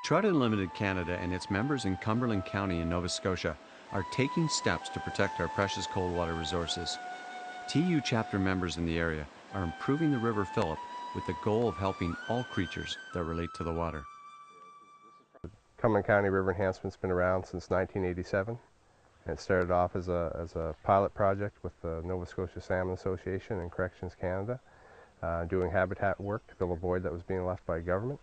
Trout Unlimited Canada and its members in Cumberland County in Nova Scotia are taking steps to protect our precious cold water resources. TU chapter members in the area are improving the River Phillip with the goal of helping all creatures that relate to the water. Cumberland County River Enhancement's been around since 1987. It started off as a pilot project with the Nova Scotia Salmon Association and Corrections Canada, doing habitat work to fill a void that was being left by government.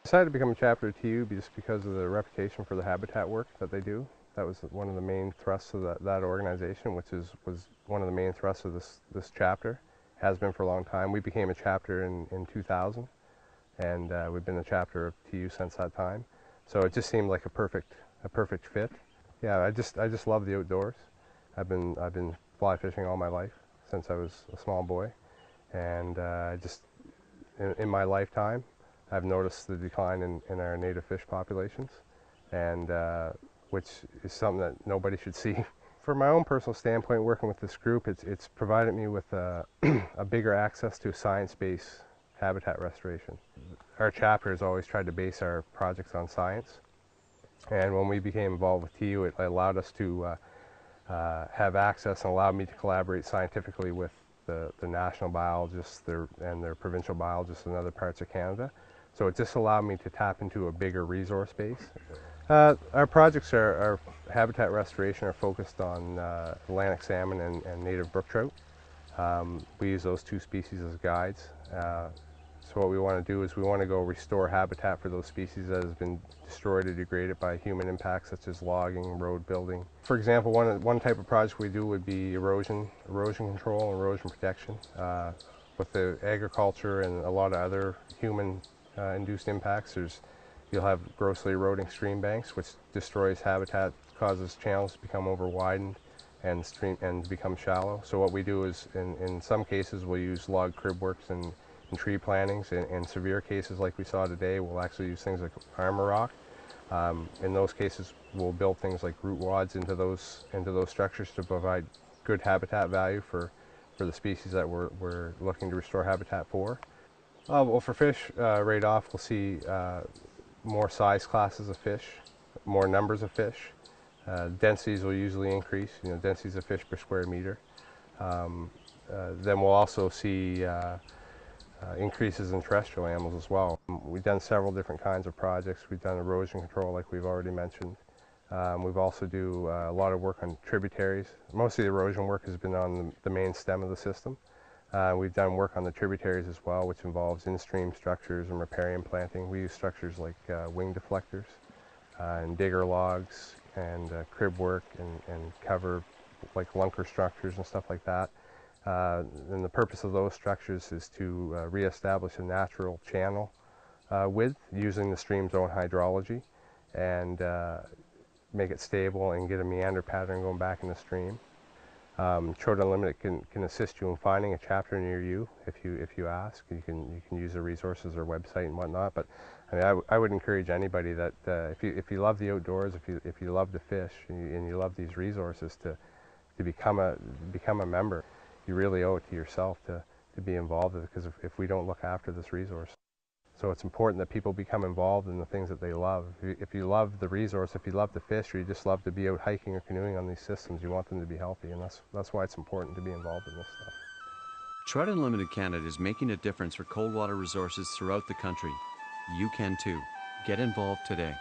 I decided to become a chapter of TU just because of the reputation for the habitat work that they do. That was one of the main thrusts of that organization, which was one of the main thrusts of this chapter. Has been for a long time. We became a chapter in 2000, and we've been a chapter of TU since that time. So it just seemed like a perfect fit. Yeah, I just love the outdoors. I've been fly fishing all my life since I was a small boy, and in my lifetime, I've noticed the decline in our native fish populations, and which is something that nobody should see. From my own personal standpoint, working with this group, it's provided me with a bigger access to science-based habitat restoration. Our chapter has always tried to base our projects on science, and when we became involved with TU, it allowed us to have access and allowed me to collaborate scientifically with the national biologists and their provincial biologists in other parts of Canada. So it just allowed me to tap into a bigger resource base. Our projects are habitat restoration are focused on Atlantic salmon and native brook trout. We use those two species as guides. So what we want to do is we want to go restore habitat for those species that has been destroyed or degraded by human impacts such as logging, road building. For example, one type of project we do would be erosion control and erosion protection. With the agriculture and a lot of other human induced impacts, you'll have grossly eroding stream banks, which destroys habitat, causes channels to become over-widened and become shallow. So what we do is, in some cases, we'll use log crib works and tree plantings. In severe cases like we saw today, we'll actually use things like armor rock. In those cases, we'll build things like root wads into those structures to provide good habitat value for the species that we're looking to restore habitat for. Well, for fish, right off, we'll see more size classes of fish, more numbers of fish. Densities will usually increase, densities of fish per square meter. Then we'll also see increases in terrestrial animals as well. We've done several different kinds of projects. We've done erosion control, like we've already mentioned. We've also do a lot of work on tributaries. Most of the erosion work has been on the main stem of the system. We've done work on the tributaries as well, which involves in-stream structures and riparian planting. We use structures like wing deflectors and digger logs and crib work and cover like lunker structures and stuff like that. And the purpose of those structures is to reestablish a natural channel width using the stream's own hydrology and make it stable and get a meander pattern going back in the stream. Trout Unlimited can assist you in finding a chapter near you if you ask. You can use the resources or website and whatnot. But I mean, I would encourage anybody that if you love the outdoors, if you love to fish and you love these resources, to become a member. You really owe it to yourself to be involved in it, because if we don't look after this resource. So it's important that people become involved in the things that they love. If you love the resource, if you love to fish, or you just love to be out hiking or canoeing on these systems, you want them to be healthy, and that's why it's important to be involved in this stuff. Trout Unlimited Canada is making a difference for cold water resources throughout the country. You can too. Get involved today.